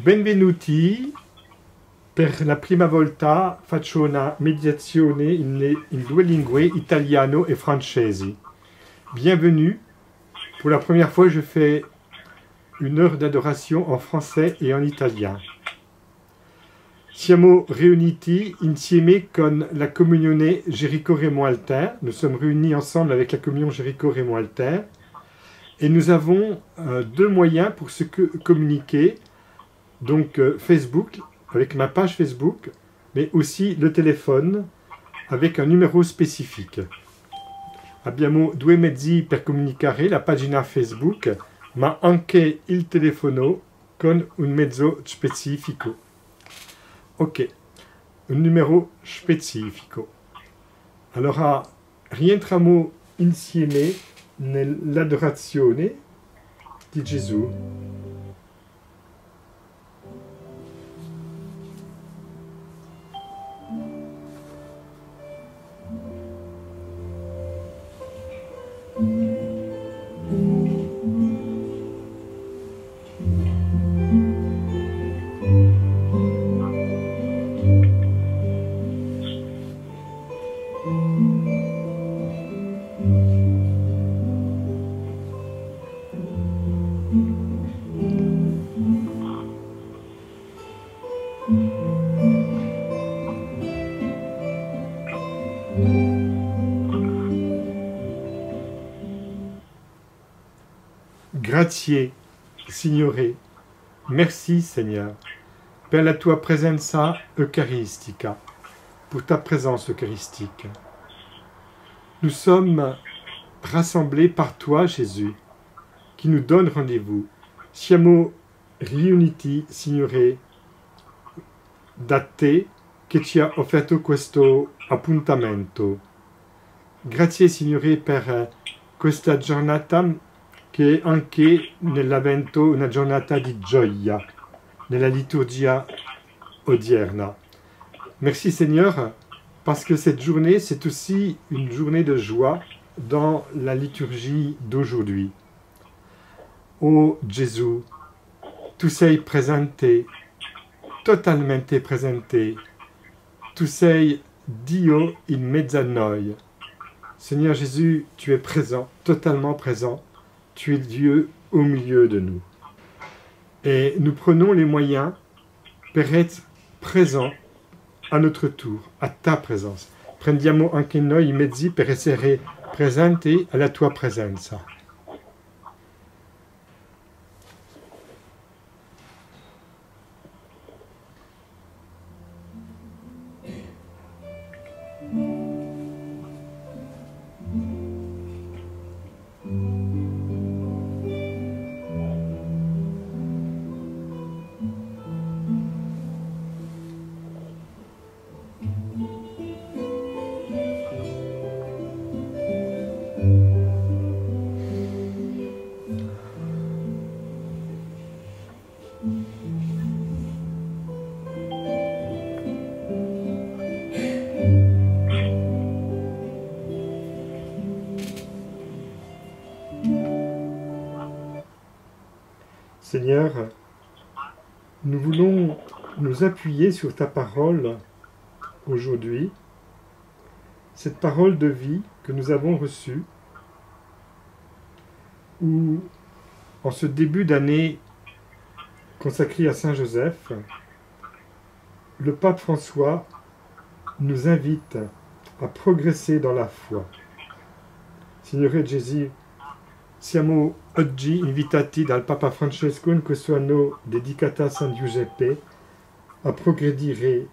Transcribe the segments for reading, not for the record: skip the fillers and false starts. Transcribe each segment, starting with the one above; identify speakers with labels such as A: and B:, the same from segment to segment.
A: Benvenuti per la prima volta faccio una meditazione in due lingue, italiano et francese. Bienvenue. Pour la première fois, je fais une heure d'adoration en français et en italien. Siamo riuniti insieme con la comunione Jericho Remo Alter. Nous sommes réunis ensemble avec la communion Jericho Remo Alter. Et nous avons deux moyens pour se communiquer. Donc Facebook, avec ma page Facebook, mais aussi le téléphone, avec un numéro spécifique. Abbiamo due mezzi per comunicare, la pagina Facebook, ma anche il telefono con un mezzo specifico. Ok, un numero specifico. Allora, rientriamo insieme nell'adorazione di Gesù. Grazie, Signore. Merci, Seigneur, per la tua presenza eucharistica, pour ta présence eucharistique. Nous sommes rassemblés par toi, Jésus, qui nous donne rendez-vous. Siamo riuniti, Signore, da te che ci ha offerto questo appuntamento. Grazie, Signore, per questa giornata che è anche nell'avvento una giornata di gioia, nella liturgia odierna. Merci Seigneur, parce que cette journée, c'est aussi une journée de joie dans la liturgie d'aujourd'hui. Oh Gesù, tu sei presente, totalmente presente, tu sei Dio in mezzo a noi. Seigneur Jésus, tu es présent, totalement présent. Tu es Dieu au milieu de nous. Et nous prenons les moyens pour être présents à notre tour, à ta présence. Prendiamo anche noi I mezzi per essere presenti alla tua presenza. Seigneur, nous voulons nous appuyer sur ta parole aujourd'hui, cette parole de vie que nous avons reçue, où en ce début d'année consacré à Saint Joseph, le pape François nous invite à progresser dans la foi. Signore Gesù, siamo oggi invitati dal Papa Francesco in questo anno dedicato a San Giuseppe a progredire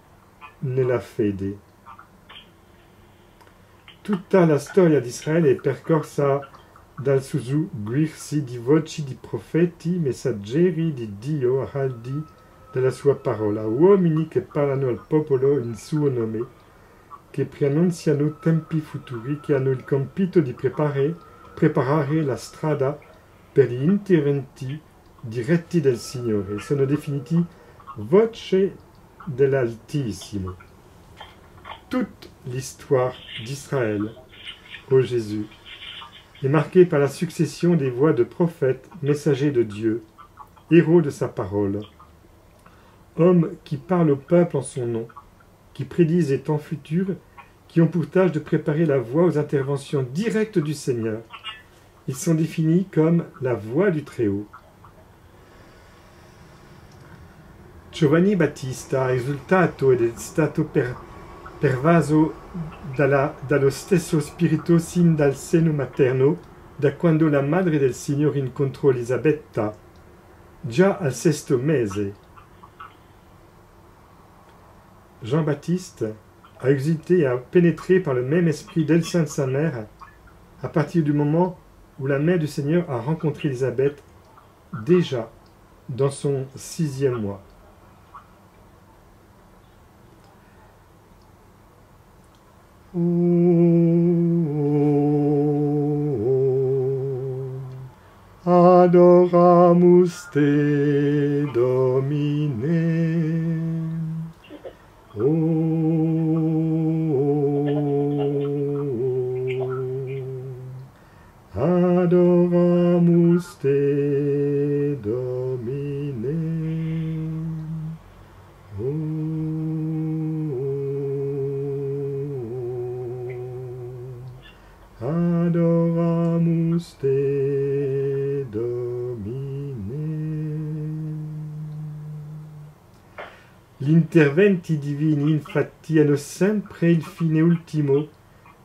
A: nella fede. Tutta la storia di Israele è percorsa dal sussurrarsi di voci di profeti, messaggeri di Dio, araldi della sua parola, uomini che parlano al popolo in suo nome, che preannunziano tempi futuri, che hanno il compito di preparare la strada per gli interventi diretti del Signore. Sono definiti voce dell'Altissimo. Toute l'histoire d'Israël, ô Jésus, est marquée par la succession des voix de prophètes, messagers de Dieu, héros de sa parole. hommes qui parlent au peuple en son nom, qui prédisent les temps futurs, qui ont pour tâche de préparer la voie aux interventions directes du Seigneur. Ils sont définis comme la voix du Très-Haut. Giovanni Battista, esultato ed è stato pervaso dallo stesso spirito sin dal seno materno, da quando la madre del Signore incontrò Elisabetta, già al 6° mese. Jean-Baptiste a exulté et a pénétré par le même esprit d'Elsaint sa mère à partir du moment où la mère du Seigneur a rencontré Élisabeth déjà dans son 6e mois. Adoramus te, Domine. Adoramus te, Domine. Adoramus te, Domine. Gli interventi divini infatti hanno sempre il fine ultimo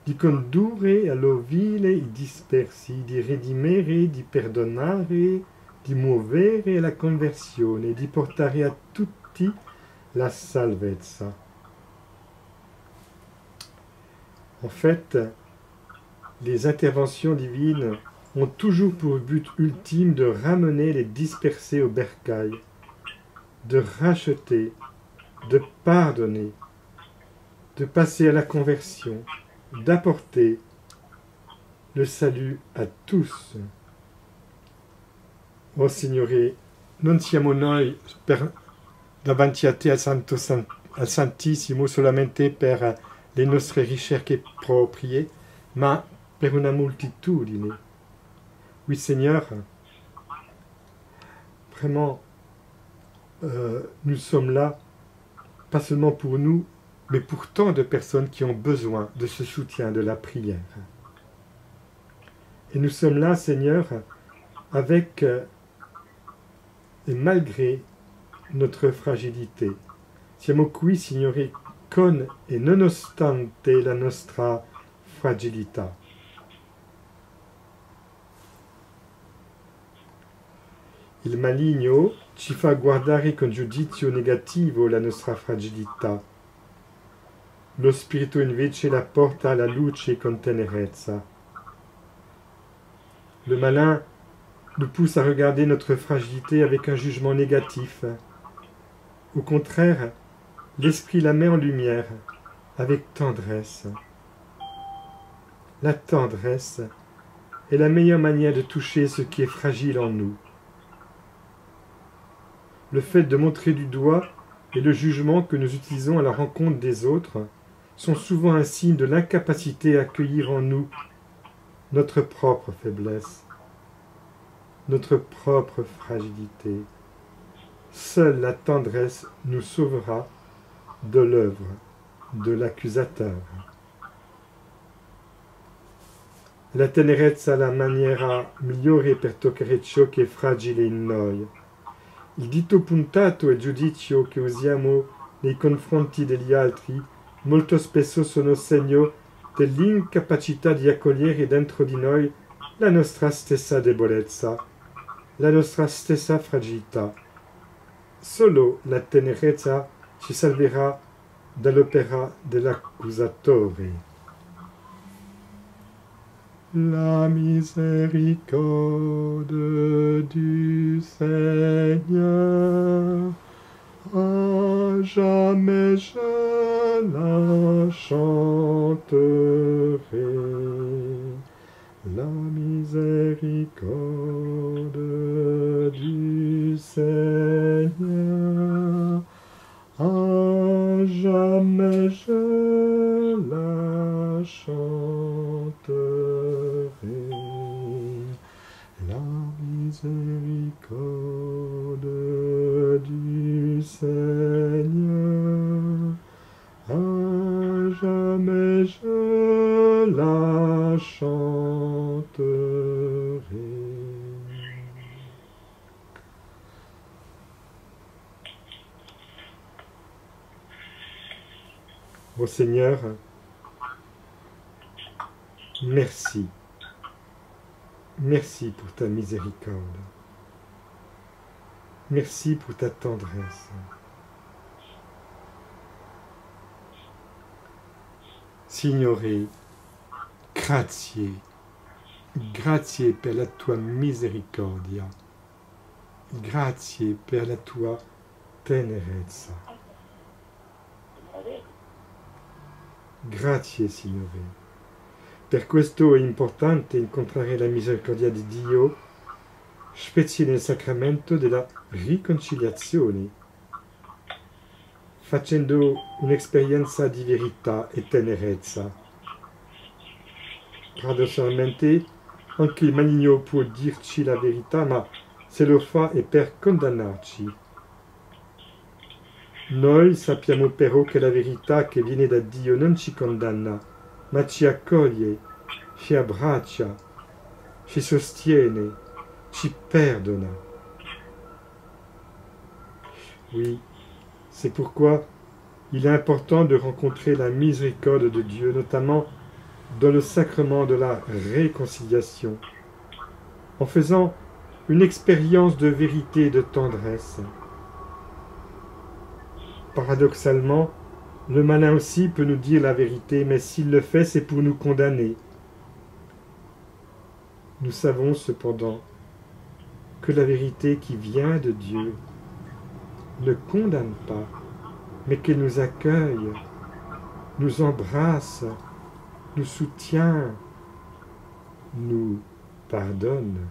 A: di condurre all'ovile i dispersi, di redimere, di perdonare, di muovere la conversione, di portare a tutti la salvezza. En fait, les interventions divines ont toujours pour but ultime de ramener les dispersés au bercail, de racheter, de pardonner, de passer à la conversion, d'apporter le salut a tous. O Signore, non siamo noi davanti a te al Santissimo solamente per le nostre ricerche proprie, ma per una moltitudine. Oui, Seigneur, vraiment, nous sommes là, pas seulement pour nous, mais pour tant de personnes qui ont besoin de ce soutien de la prière. Et nous sommes là, Seigneur, avec et malgré notre fragilité. Siamo qui, Signore, con e nonostante la nostra fragilità. Il maligno ci fa guardare con giudizio negativo la nostra fragilità. Lo Spirito invece la porta alla luce con tenerezza. Le malin nous pousse à regarder notre fragilité avec un jugement négatif. Au contraire, l'Esprit la met en lumière avec tendresse. La tendresse est la meilleure manière de toucher ce qui est fragile en nous. Le fait de montrer du doigt et le jugement que nous utilisons à la rencontre des autres sont souvent un signe de l'incapacité à accueillir en nous notre propre faiblesse, notre propre fragilité. Seule la tendresse nous sauvera de l'œuvre de l'accusateur. La tenerezza è la maniera migliore per toccare ciò che è fragile in noi. Il dito puntato e il giudizio che usiamo nei confronti degli altri molto spesso sono segno dell'incapacità di accogliere dentro di noi la nostra stessa debolezza, la nostra stessa fragilità. Solo la tenerezza ci salverà dall'opera dell'accusatore. La miséricorde du Seigneur, à jamais je la chanterai. La miséricorde du Seigneur, à jamais je la chanterai. La miséricorde du Seigneur. mais je la chanterai. Ô Seigneur, merci. Merci pour ta miséricorde. Merci pour ta tendresse. Signore, grazie, grazie per la tua misericordia, grazie per la tua tenerezza. Grazie, Signore. Per questo è importante incontrare la misericordia di Dio, specie nel sacramento della riconciliazione, facendo un'esperienza di verità e tenerezza. Paradossalmente, anche il maligno può dirci la verità, ma se lo fa è per condannarci. Noi sappiamo però che la verità che viene da Dio non ci condanna, ma ci accoglie, ci abbraccia, ci sostiene, ci perdona. Oui, c'est pourquoi il est important de rencontrer la miséricorde de Dieu, notamment dans le sacrement de la réconciliation, en faisant une expérience de vérité et de tendresse. Paradoxalement, le malin aussi peut nous dire la vérité, mais s'il le fait, c'est pour nous condamner. Nous savons cependant que la vérité qui vient de Dieu ne condamne pas, mais qu'elle nous accueille, nous embrasse, nous soutient, nous pardonne.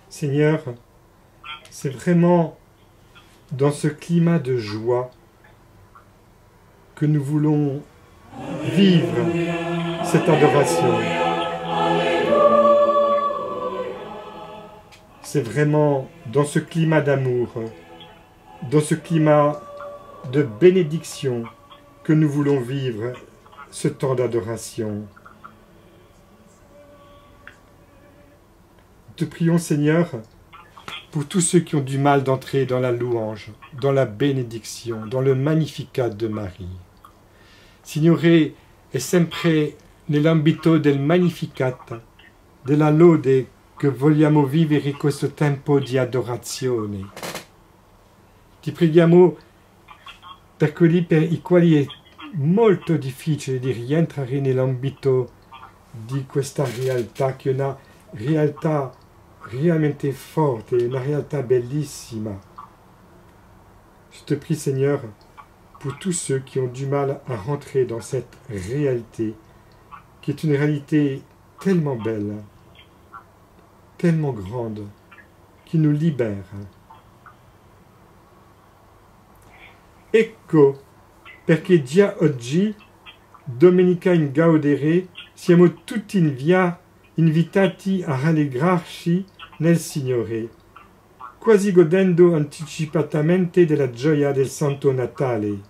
A: Seigneur, c'est vraiment dans ce climat de joie que nous voulons vivre cette adoration. C'est vraiment dans ce climat d'amour, dans ce climat de bénédiction que nous voulons vivre ce temps d'adoration. Te prions, Seigneur, pour tous ceux qui ont du mal d'entrer dans la louange, dans la bénédiction, dans le Magnificat de Marie. Signore, è sempre nell'ambito del Magnificat, della lode, che vogliamo vivere questo tempo di adorazione. Ti preghiamo per quelli per i quali è molto difficile di rientrare nell'ambito di questa realtà, che è una realtà realmente forte, una realtà bellissima. Je te prie, Seigneur, pour tous ceux qui ont du mal à rentrer dans cette réalité, qui est une réalité tellement belle, tellement grande, qui nous libère. Ecco perché già oggi, domenica in gaudere, siamo tutti invitati a rallegrarci nel Signore, quasi godendo anticipatamente della gioia del Santo Natale.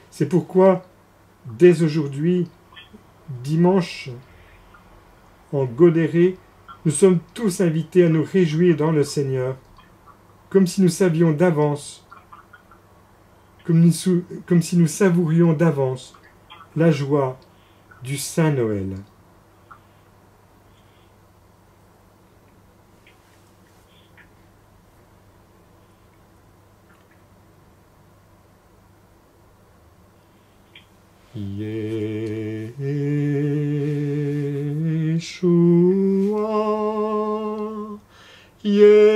A: C'est pourquoi, dès aujourd'hui, dimanche, en Godéré, nous sommes tous invités à nous réjouir dans le Seigneur, comme si nous savions d'avance, comme si nous savourions d'avance la joie du Saint Noël. Yeshua, Yeshua,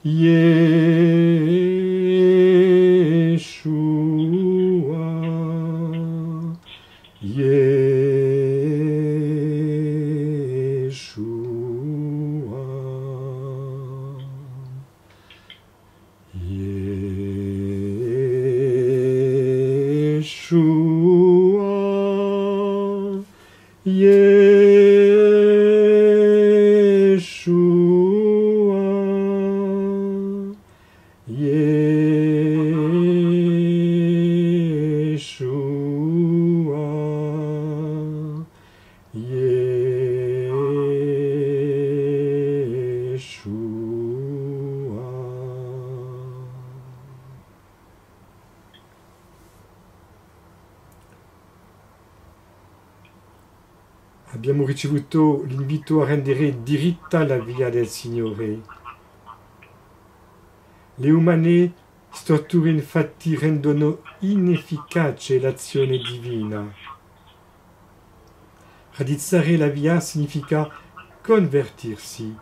A: Yeshua, Abbiamo ricevuto l'invito a rendere diritta la via del Signore. Le umane storture infatti rendono inefficace l'azione divina. Radizzare la via significa convertirsi,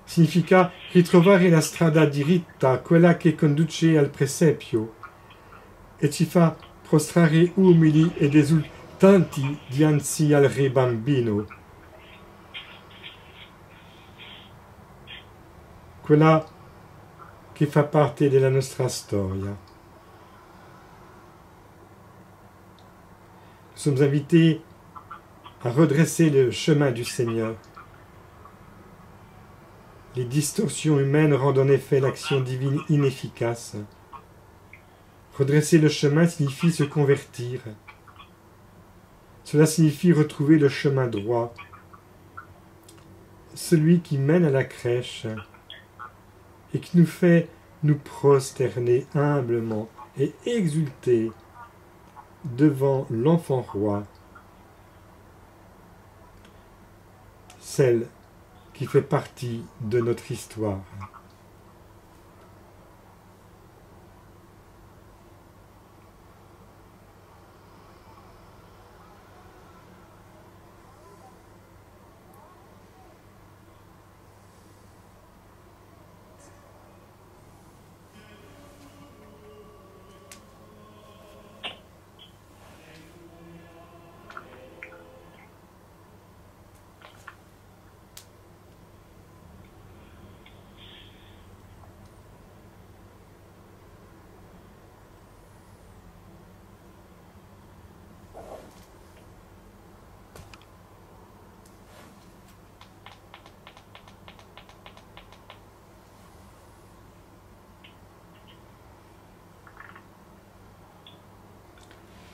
A: significa ritrovare la strada diritta, quella che conduce al presepio, e ci fa prostrare umili ed esultanti dinanzi al Re Bambino. Quella che fa parte della nostra storia. Nous sommes invités à redresser le chemin du Seigneur. Les distorsions humaines rendent en effet l'action divine inefficace. Redresser le chemin signifie se convertir. Cela signifie retrouver le chemin droit, celui qui mène à la crèche et qui nous fait nous prosterner humblement et exulter devant l'enfant roi, celle qui fait partie de notre histoire.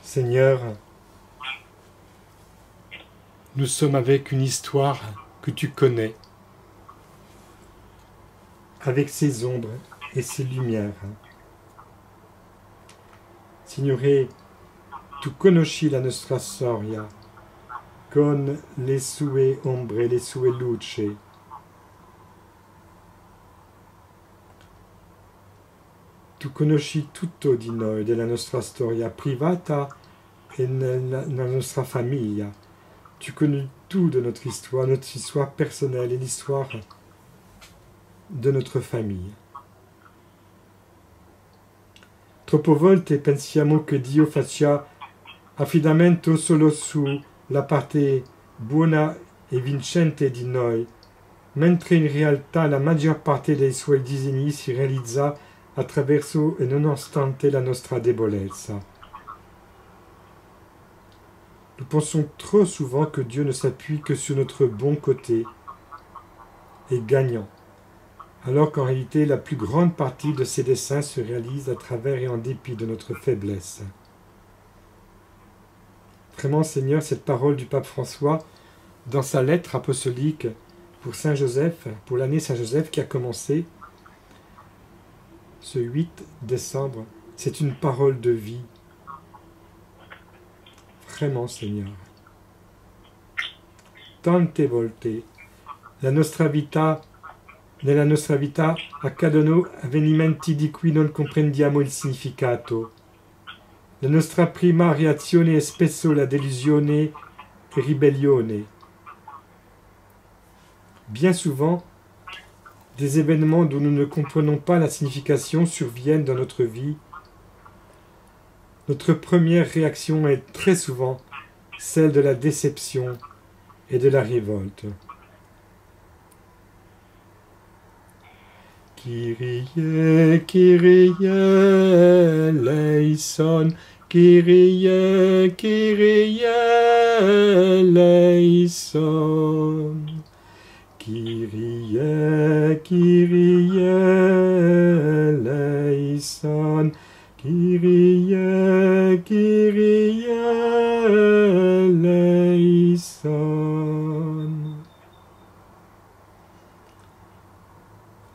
A: Seigneur, nous sommes avec une histoire que tu connais, avec ses ombres et ses lumières. Signore, tu conosci la nostra storia, con le sue ombre e le sue luci. Tu conosci tutto di noi, della nostra storia privata e nella nostra famiglia. Tu connais tout de notre histoire personnelle et l'histoire de notre famille. Troppo volte pensiamo che Dio faccia affidamento solo sulla parte buona e vincente di noi, mentre in realtà la maggior parte dei suoi disegni si realizza attraverso e nonostante la nostra debolezza. Nous pensons trop souvent que Dieu ne s'appuie que sur notre bon côté et gagnant, alors qu'en réalité la plus grande partie de ses desseins se réalise à travers et en dépit de notre faiblesse. Vraiment, Seigneur, cette parole du pape François, dans sa lettre apostolique pour Saint Joseph, pour l'année Saint Joseph qui a commencé ce 8 décembre, c'est une parole de vie. Vraiment, Seigneur. Tante volte, nella nostra vita accadono avvenimenti di cui non comprendiamo il significato. La nostra prima reazione è spesso la delusione e ribellione. Bien souvent, des événements dont nous ne comprenons pas la signification surviennent dans notre vie. Notre première réaction est très souvent celle de la déception et de la révolte. Kyrie, Kyrie, eleison, Kyrie, Kyrie, eleison. Kyrie, Kyrie, eleison, Kyrie, Kyrie, eleison.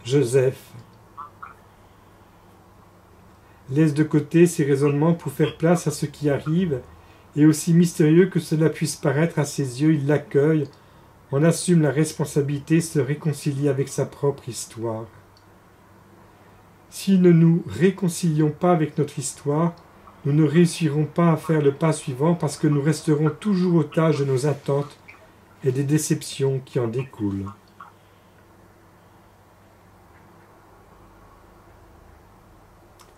A: Joseph laisse de côté ses raisonnements pour faire place à ce qui arrive, et aussi mystérieux que cela puisse paraître à ses yeux, il l'accueille, en assume la responsabilité, se réconcilie avec sa propre histoire. Si nous ne nous réconcilions pas avec notre histoire, nous ne réussirons pas à faire le pas suivant parce que nous resterons toujours otages de nos attentes et des déceptions qui en découlent.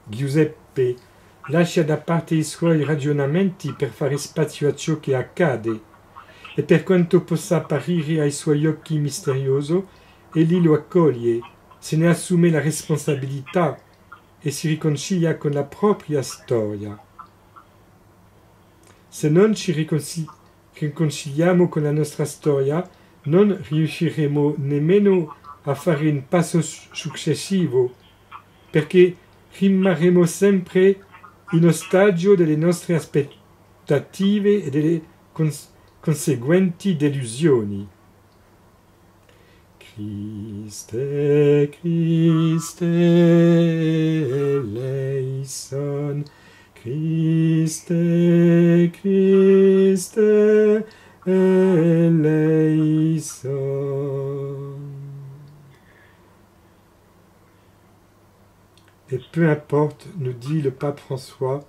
A: Giuseppe lascia da parte i suoi ragionamenti per fare spazio a ciò che accade, e per quanto possa apparire ai suoi occhi misterioso, egli lo accoglie, se ne assume la responsabilità e si riconcilia con la propria storia. Se non ci riconciliamo con la nostra storia, non riusciremo nemmeno a fare un passo successivo, perché rimarremo sempre in ostaggio delle nostre aspettative e delle conseguenti delusioni. Christe, Christe, eleison, Christe, Christe, eleison. Et peu importe, nous dit le pape François,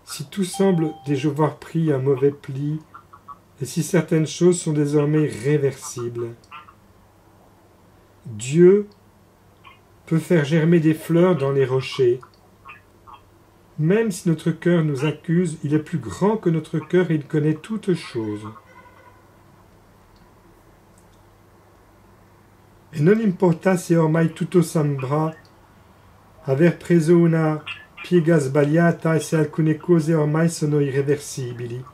A: si tout semble déjà avoir pris un mauvais pli, et si certaines choses sont désormais réversibles, Dieu peut faire germer des fleurs dans les rochers. Même si notre cœur nous accuse, il est plus grand que notre cœur et il connaît toutes choses. E non importa se ormai tutto sembra aver preso una piega sbagliata e se alcune cose ormai sono irreversibili.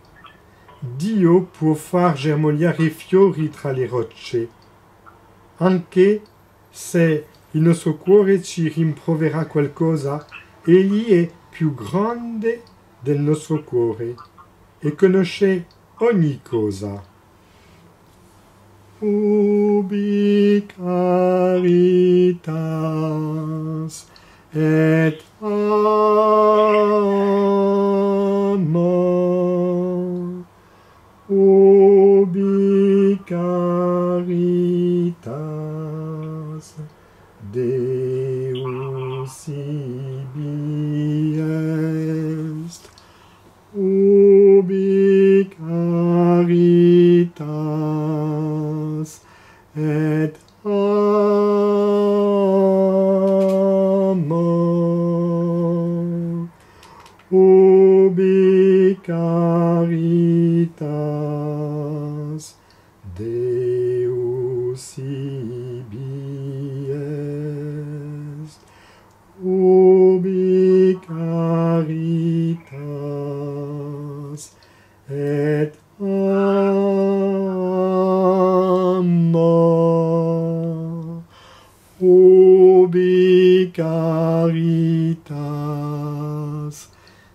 A: Dio può far germogliare i fiori tra le rocce, anche se il nostro cuore ci rimprovera qualcosa, egli è più grande del nostro cuore e conosce ogni cosa. Ubi caritas et amor, ubi caritas Deus ibi ubi caritas Deus ibi est, ubi caritas et amor, ubi caritas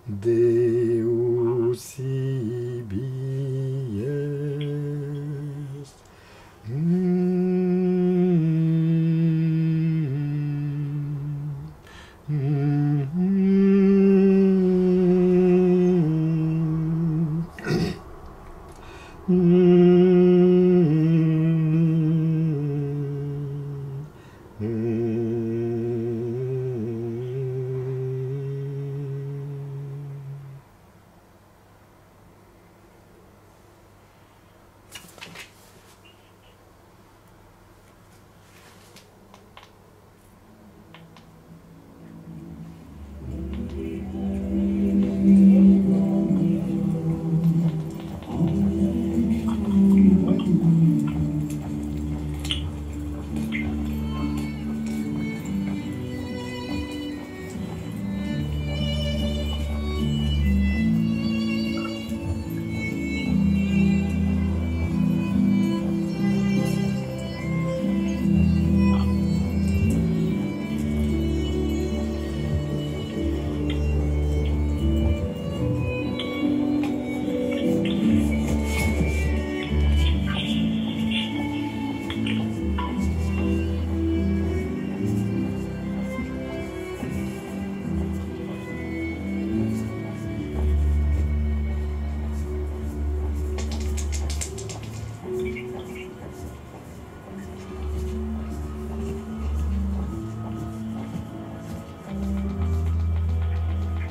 A: Deus ibi est.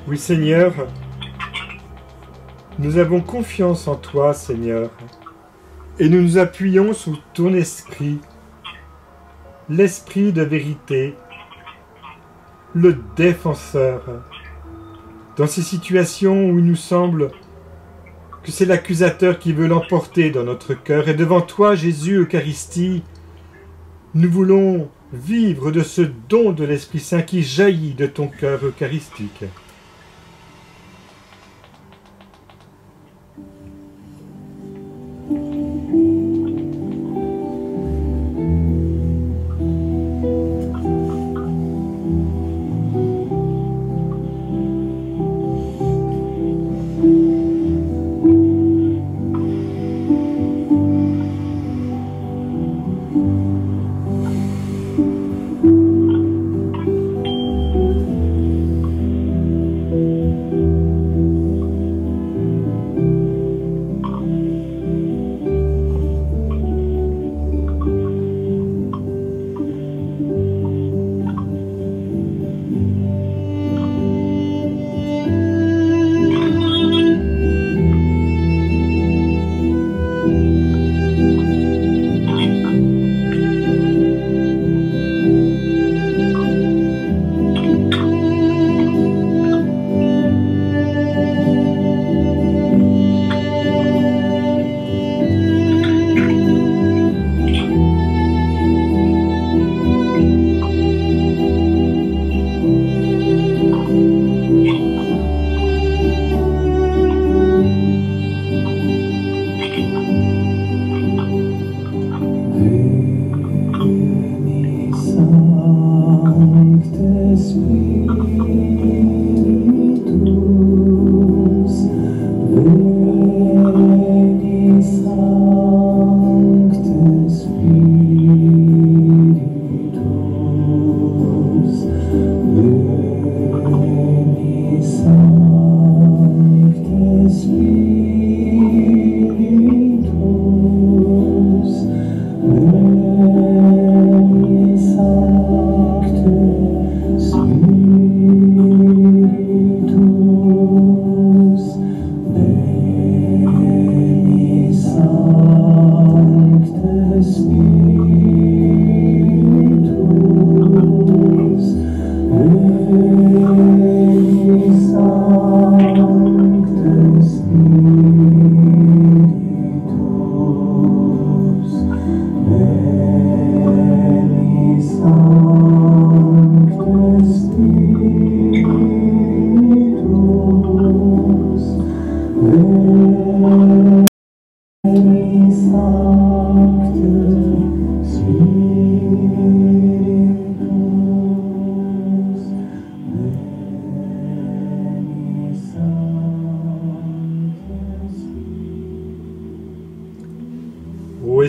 A: Oui, Seigneur, nous avons confiance en toi, Seigneur, et nous nous appuyons sur ton esprit, l'esprit de vérité, le défenseur. Dans ces situations où il nous semble que c'est l'accusateur qui veut l'emporter dans notre cœur, et devant toi, Jésus, Eucharistie, nous voulons vivre de ce don de l'Esprit Saint qui jaillit de ton cœur eucharistique.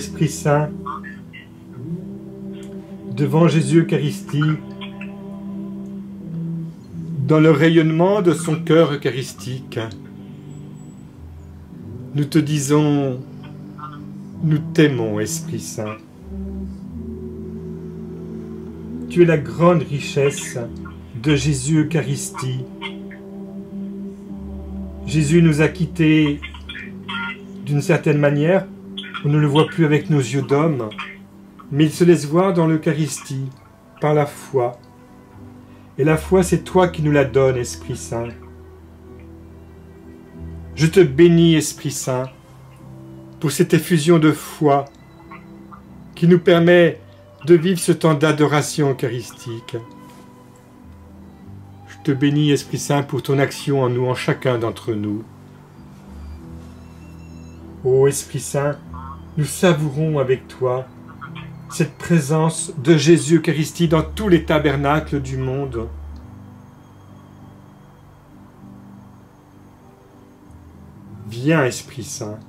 A: Esprit Saint, devant Jésus Eucharistie, dans le rayonnement de son cœur eucharistique, nous te disons, nous t'aimons, Esprit Saint. Tu es la grande richesse de Jésus Eucharistie. Jésus nous a quittés d'une certaine manière, on ne le voit plus avec nos yeux d'homme, mais il se laisse voir dans l'Eucharistie, par la foi. Et la foi, c'est toi qui nous la donnes, Esprit Saint. Je te bénis, Esprit Saint, pour cette effusion de foi qui nous permet de vivre ce temps d'adoration eucharistique. Je te bénis, Esprit Saint, pour ton action en nous, en chacun d'entre nous. Ô Esprit Saint, nous savourons avec toi cette présence de Jésus Eucharistie dans tous les tabernacles du monde. Viens, Esprit Saint.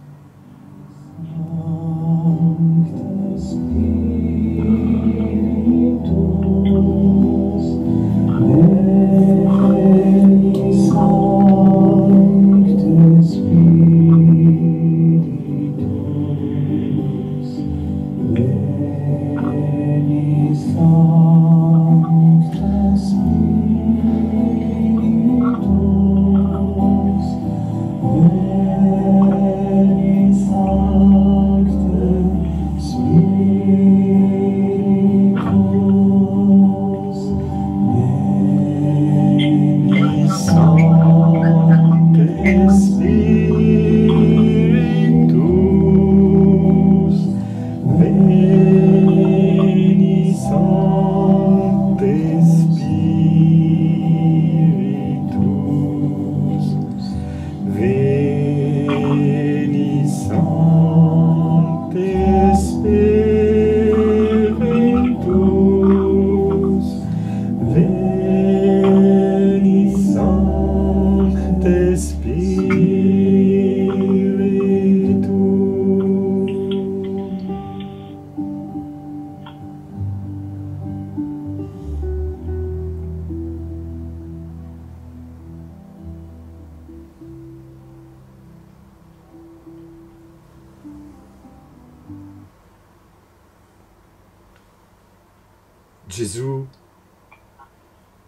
A: Gesù,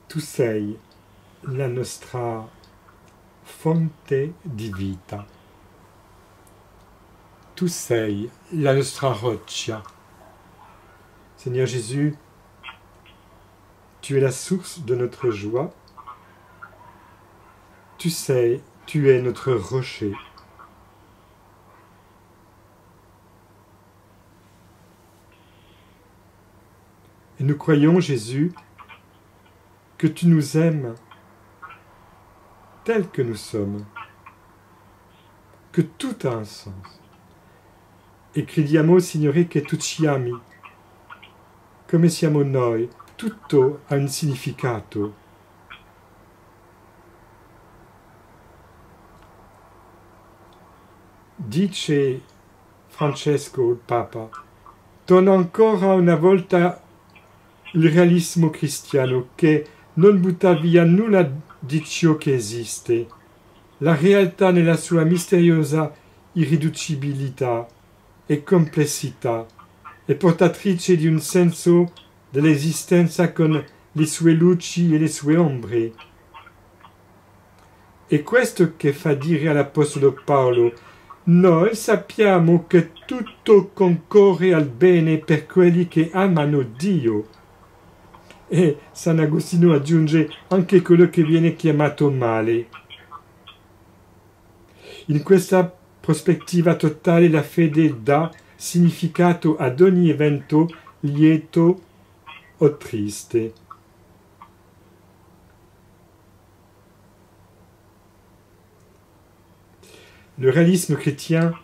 A: tu sei la nostra fonte di vita. Tu sei la nostra roccia. Seigneur Jésus, tu es la source de notre joie. Tu es notre rocher. Et nous croyons, Jésus, que tu nous aimes tels que nous sommes, que tout a un sens. E crediamo, Signore, che tu ci ami, come siamo noi, tutto ha un significato. Dice Francesco, il Papa, torna ancora una volta il realismo cristiano che non butta via nulla di ciò che esiste. La realtà nella sua misteriosa irriducibilità e complessità è portatrice di un senso dell'esistenza con le sue luci e le sue ombre. E questo che fa dire all'Apostolo Paolo: noi sappiamo che tutto concorre al bene per quelli che amano Dio. E San Agostino aggiunge anche quello che viene chiamato male. In questa prospettiva totale la fede dà significato ad ogni evento lieto o triste. Le réalisme chrétien,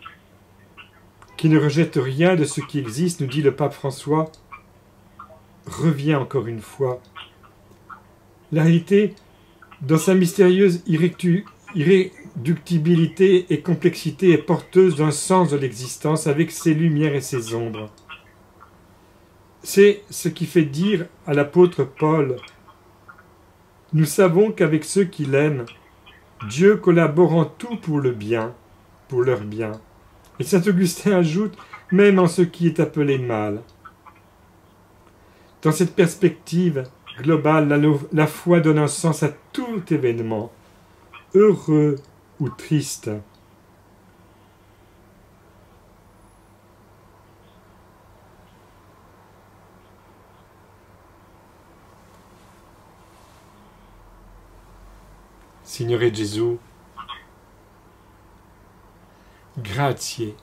A: qui ne rejette rien de ce qui existe, nous dit le pape François, revient encore une fois. La réalité, dans sa mystérieuse irréductibilité et complexité est porteuse d'un sens de l'existence avec ses lumières et ses ombres. C'est ce qui fait dire à l'apôtre Paul: « Nous savons qu'avec ceux qui l'aiment, Dieu collabore en tout pour le bien, pour leur bien. » Et saint Augustin ajoute: « Même en ce qui est appelé mal. » Dans cette perspective globale, la foi donne un sens à tout événement, heureux ou triste. Signore Gesù, grazie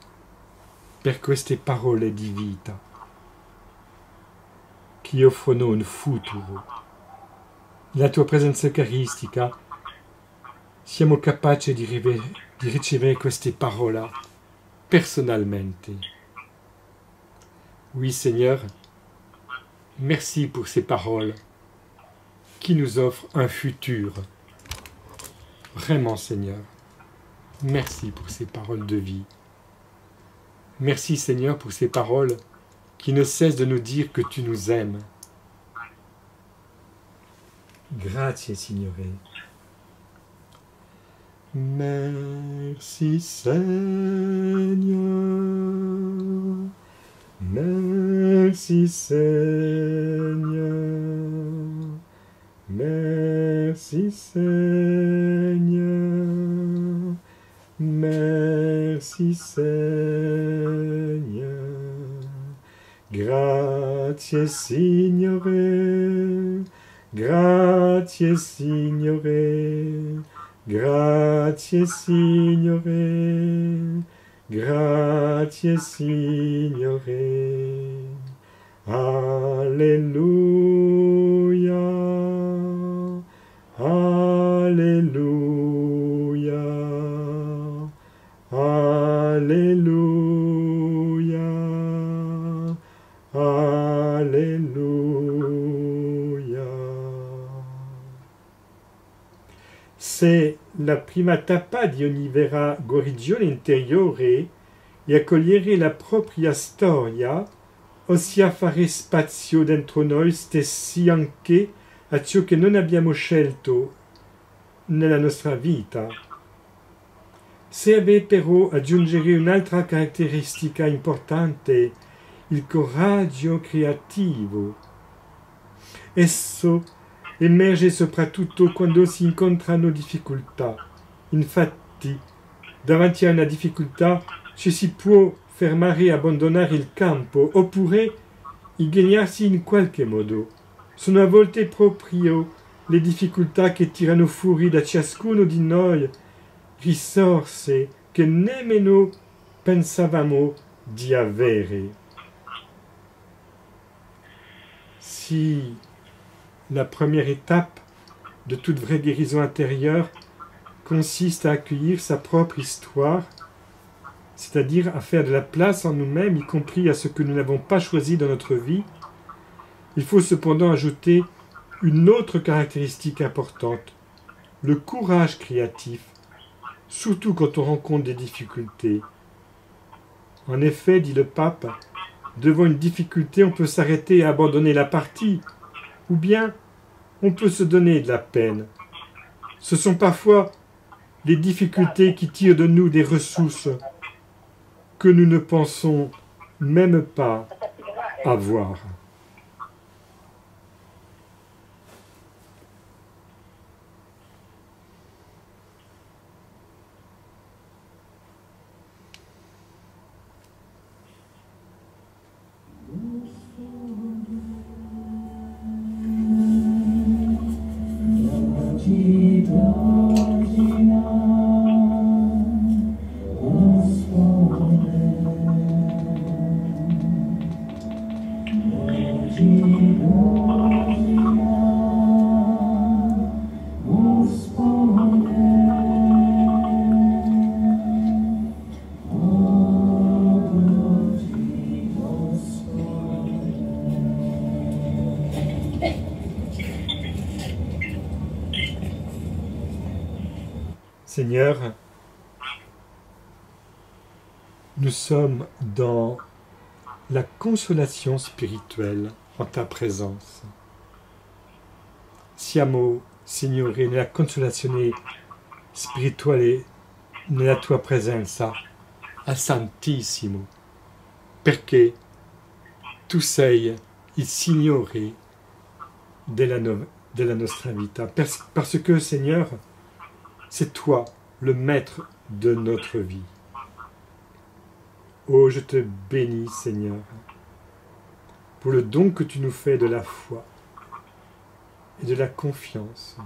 A: per queste parole di vita che offrono un futuro. Nella tua presenza eucaristica siamo capaci di ricevere queste parole personnellement. Oui, Seigneur, merci pour ces paroles qui nous offrent un futur. Vraiment, Seigneur, merci pour ces paroles de vie. Merci, Seigneur, pour ces paroles qui ne cessent de nous dire que tu nous aimes. Grazie, Signore. Merci, Seigneur. Merci, Seigneur. Merci, Seigneur. Merci, Seigneur. Grazie, Signore. Grazie, Signore. Grazie, Signore. Grazie, Signore. Alleluia. Alleluia. Alleluia. Alleluia. C'est la prima tappa di ogni vera guarigione interiore e accogliere la propria storia, ossia fare spazio dentro noi stessi anche a ciò che non abbiamo scelto nella nostra vita. Serve però aggiungere un'altra caratteristica importante: il coraggio creativo. Esso emerge soprattutto quando si incontrano difficoltà. Infatti, davanti a una difficoltà ci si può fermare e abbandonare il campo, oppure ingegnersi in qualche modo. Sono a volte proprio le difficoltà che tirano fuori da ciascuno di noi risorse che nemmeno pensavamo di avere. Si la première étape de toute vraie guérison intérieure consiste à accueillir sa propre histoire, c'est-à-dire à faire de la place en nous-mêmes, y compris à ce que nous n'avons pas choisi dans notre vie, il faut cependant ajouter une autre caractéristique importante, le courage créatif, surtout quand on rencontre des difficultés. En effet, dit le pape, devant une difficulté, on peut s'arrêter et abandonner la partie, ou bien on peut se donner de la peine. Ce sont parfois les difficultés qui tirent de nous des ressources que nous ne pensons même pas avoir. Seigneur, nous sommes dans la consolation spirituelle en ta présence. Siamo, Signore, nella consolazione spirituale nella tua presenza, a Santissimo, perché tu sei il Signore della nostra vita. Parce que, Seigneur, c'est toi le maître de notre vie. Oh, je te bénis, Seigneur, pour le don que tu nous fais de la foi e della confianza.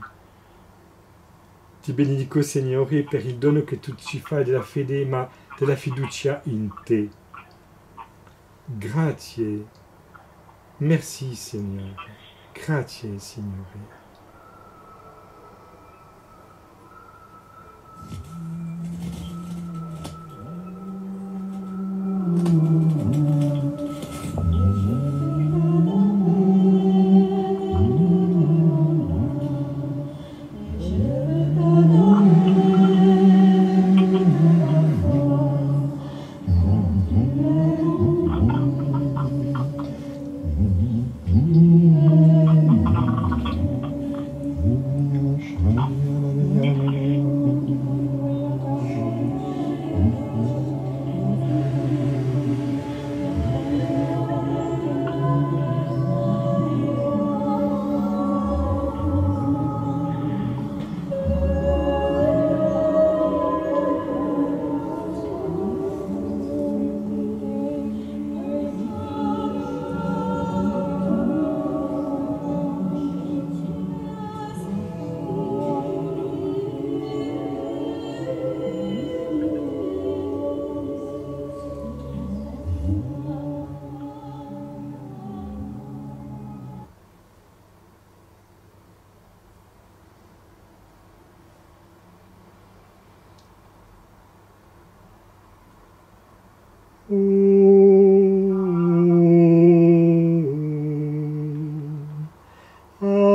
A: Ti benedico, Signore, per il dono che tu ci fai della fede, ma della fiducia in te. Grazie. Merci, Signore. Grazie, Signore.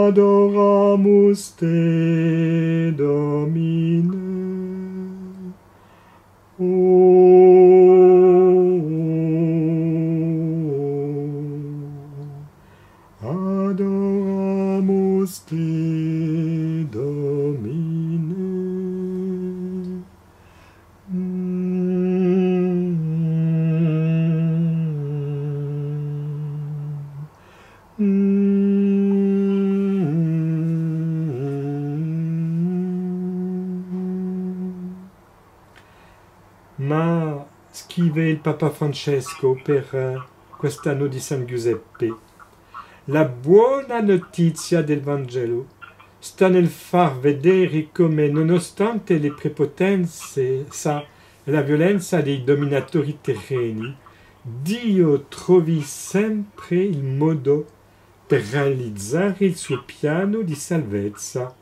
A: Adoramus te, Domine. Adoramus te, Domine. Ma scrive il Papa Francesco per quest'anno di San Giuseppe. La buona notizia del Vangelo sta nel far vedere come, nonostante le prepotenze e la violenza dei dominatori terreni, Dio trovi sempre il modo per realizzare il suo piano di salvezza.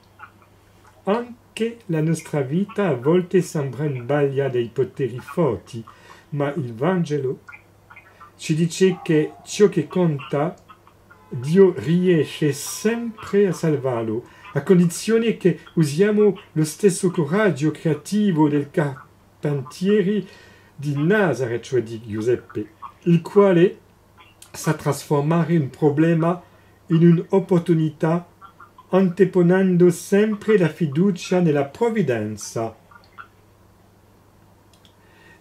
A: Anche la nostra vita a volte sembra in balia dei poteri forti, ma il Vangelo ci dice che ciò che conta, Dio riesce sempre a salvarlo, a condizione che usiamo lo stesso coraggio creativo del carpentiere di Nazareth, cioè di Giuseppe, il quale sa trasformare un problema in un'opportunità anteponendo sempre la fiducia nella provvidenza.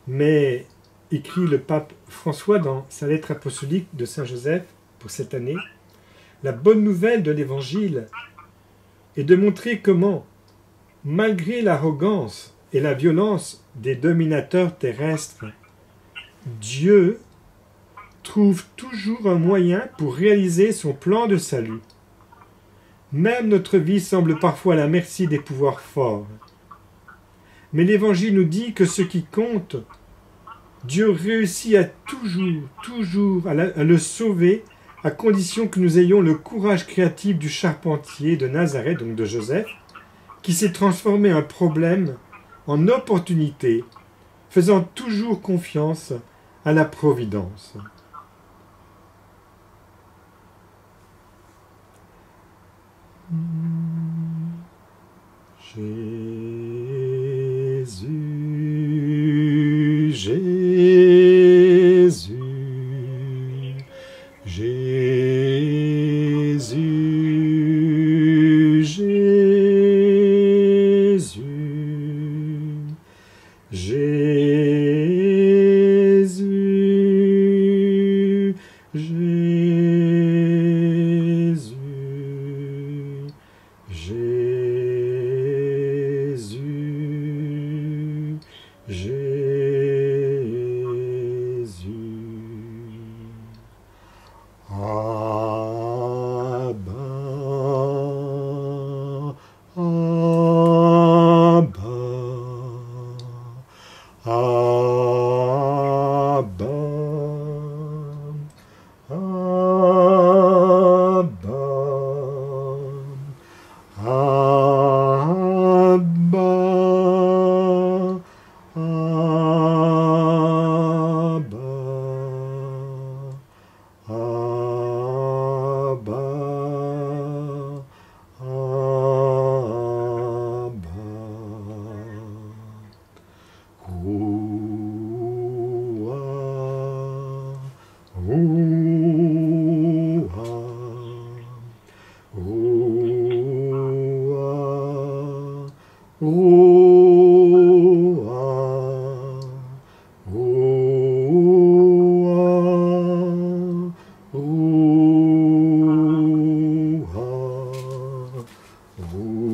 A: Mais, écrit le pape François dans sa lettre apostolique de Saint Joseph pour cette année, la bonne nouvelle de l'Évangile est de montrer comment, malgré l'arrogance et la violence des dominateurs terrestres, Dieu trouve toujours un moyen pour réaliser son plan de salut. Même notre vie semble parfois à la merci des pouvoirs forts. Mais l'Évangile nous dit que ce qui compte, Dieu réussit à toujours à le sauver, à condition que nous ayons le courage créatif du charpentier de Nazareth, donc de Joseph, qui s'est transformé un problème en opportunité, faisant toujours confiance à la providence. Jésus. Roa, roa, roa, roa, roa.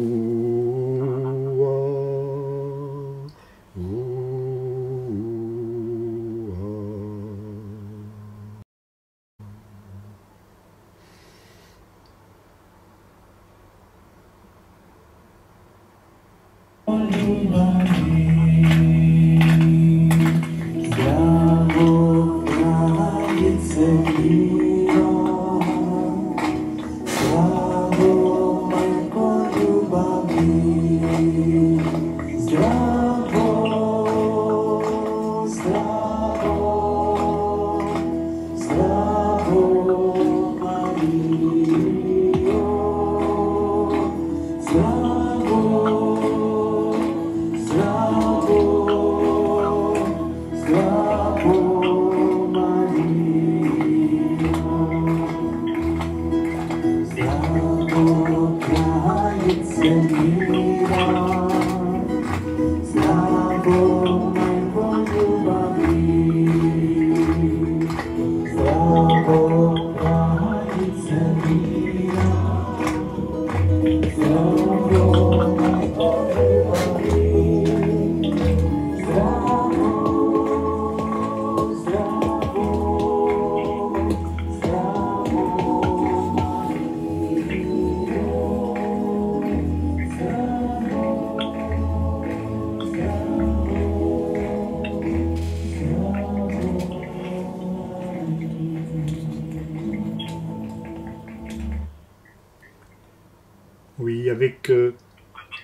A: Oui, avec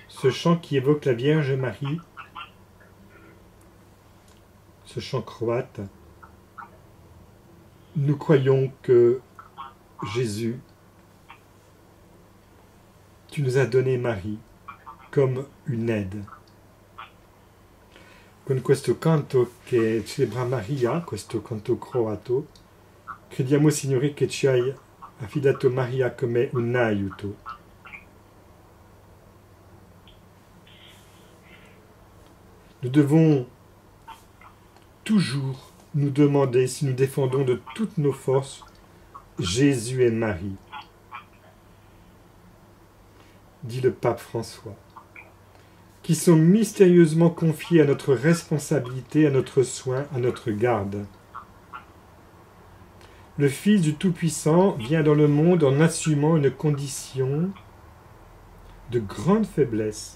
A: ce chant qui évoque la Vierge Marie, ce chant croate, nous croyons que Jésus, tu nous as donné Marie comme une aide. Con questo canto che celebra Maria, questo canto croato, crediamo, Signore, che ci hai affidato Maria come un aiuto. Nous devons toujours nous demander si nous défendons de toutes nos forces Jésus et Marie, dit le pape François, qui sont mystérieusement confiés à notre responsabilité, à notre soin, à notre garde. Le Fils du Tout-Puissant vient dans le monde en assumant une condition de grande faiblesse.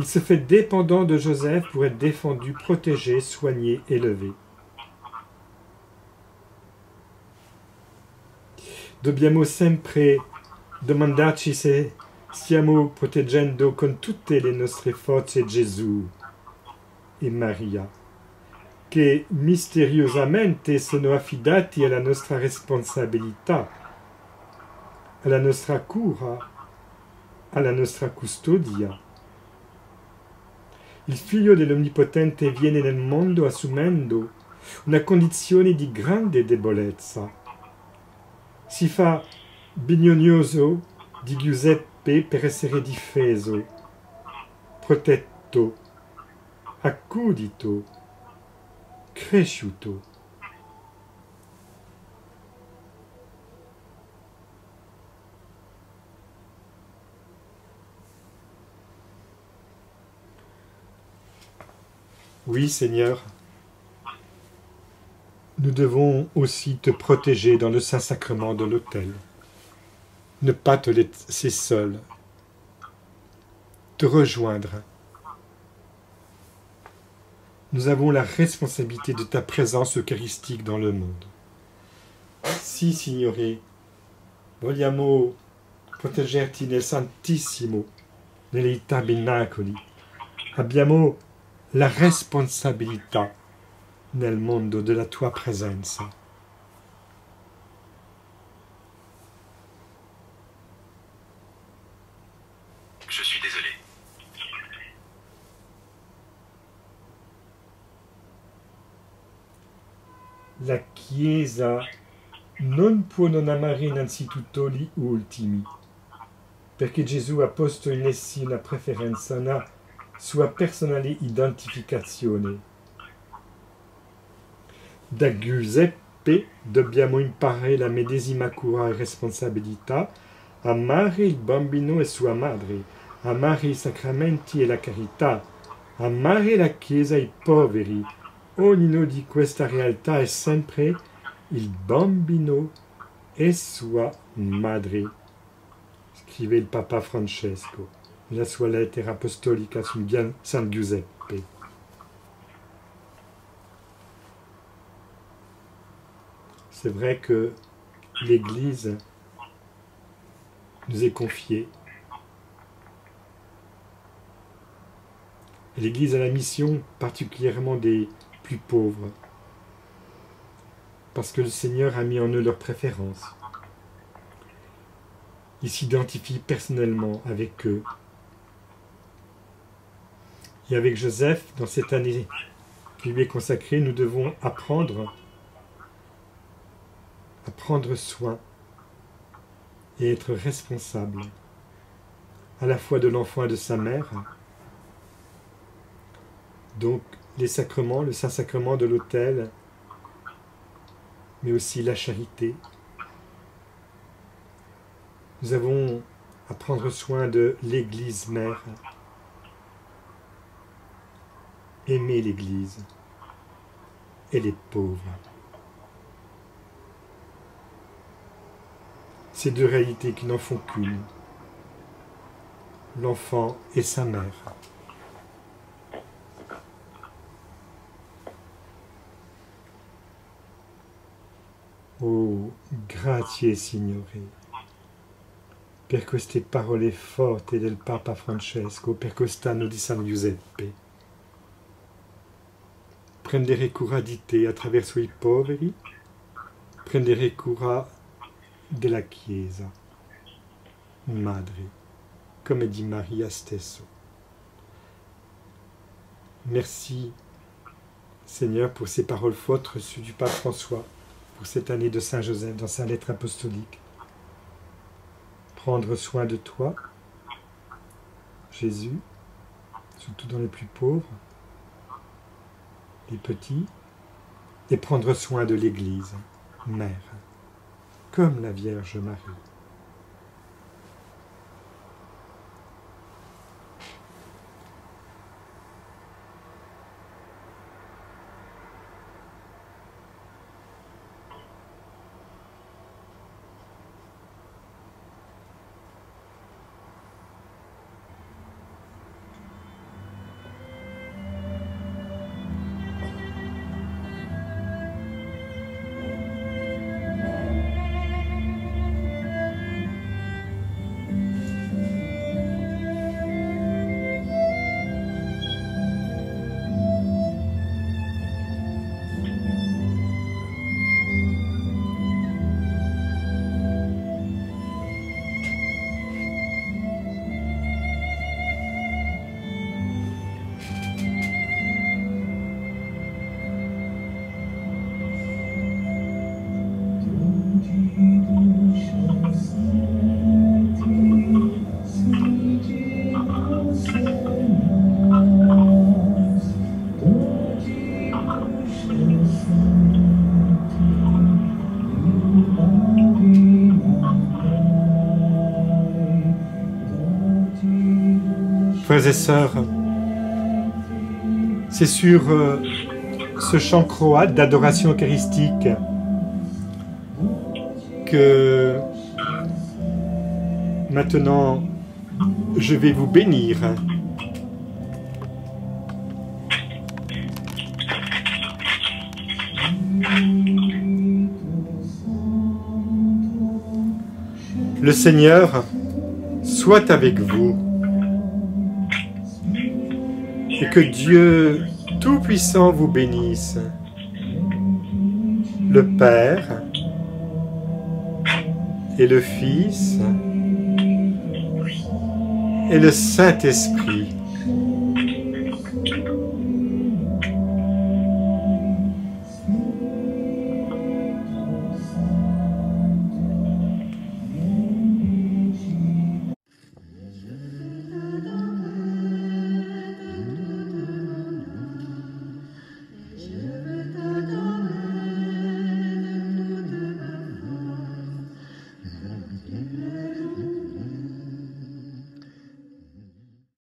A: Il se fait dépendant de Joseph pour être défendu, protégé, soigné, élevé. Dobbiamo sempre domandarci se stiamo proteggendo con tutte le nostre forze Gesù e Maria, che misteriosamente sono affidati alla nostra responsabilità, alla nostra cura, alla nostra custodia. Il Figlio dell'Onnipotente viene nel mondo assumendo una condizione di grande debolezza. Si fa bisognoso di Giuseppe per essere difeso, protetto, accudito, cresciuto. Oui, Seigneur, nous devons aussi te protéger dans le Saint-Sacrement de l'autel. Ne pas te laisser seul, te rejoindre. Nous avons la responsabilité de ta présence eucharistique dans le monde. Si, Signore, vogliamo proteggerti nel Santissimo, nei tabernacoli, abbiamo la responsabilità nel mondo della tua presenza.
B: Je suis désolé.
A: La Chiesa non può non amare innanzitutto gli ultimi, perché Gesù ha posto in essi una preferenza, una sua personale identificazione. Da Giuseppe dobbiamo imparare la medesima cura e responsabilità, amare il bambino e sua madre, amare i sacramenti e la carità, amare la Chiesa e i poveri. Ognuno di questa realtà è sempre il bambino e sua madre, scrive il Papa Francesco nella sua lettera apostolica su San Giuseppe. C'est vrai que l'Église nous est confiée. L'Église a la mission particulièrement des plus pauvres, parce que le Seigneur a mis en eux leurs préférences. Il s'identifie personnellement avec eux. Et avec Joseph, dans cette année qui lui est consacrée, nous devons apprendre à prendre soin et être responsable à la fois de l'enfant et de sa mère. Donc les sacrements, le Saint-Sacrement de l'autel, mais aussi la charité. Nous avons à prendre soin de l'Église mère, aimer l'Église et les pauvres. Ces deux réalités qui n'en font qu'une, l'enfant et sa mère. Oh, grazie Signore, per queste parole forti del Papa Francesco, per quest'anno di San Giuseppe. Prendere cura di te attraverso i poveri, prendere cura della Chiesa, madre, come dit Maria stesso. Merci, Seigneur, pour ces paroles fortes reçues du Pape François pour cette année de Saint Joseph dans sa lettre apostolique. Prendre soin de toi, Jésus, surtout dans les plus pauvres, les petits, et prendre soin de l'Église, mère, comme la Vierge Marie. Frères et sœurs, c'est sur ce chant croate d'adoration eucharistique que maintenant je vais vous bénir. Le Seigneur soit avec vous. Et que Dieu Tout-Puissant vous bénisse, le Père et le Fils et le Saint-Esprit.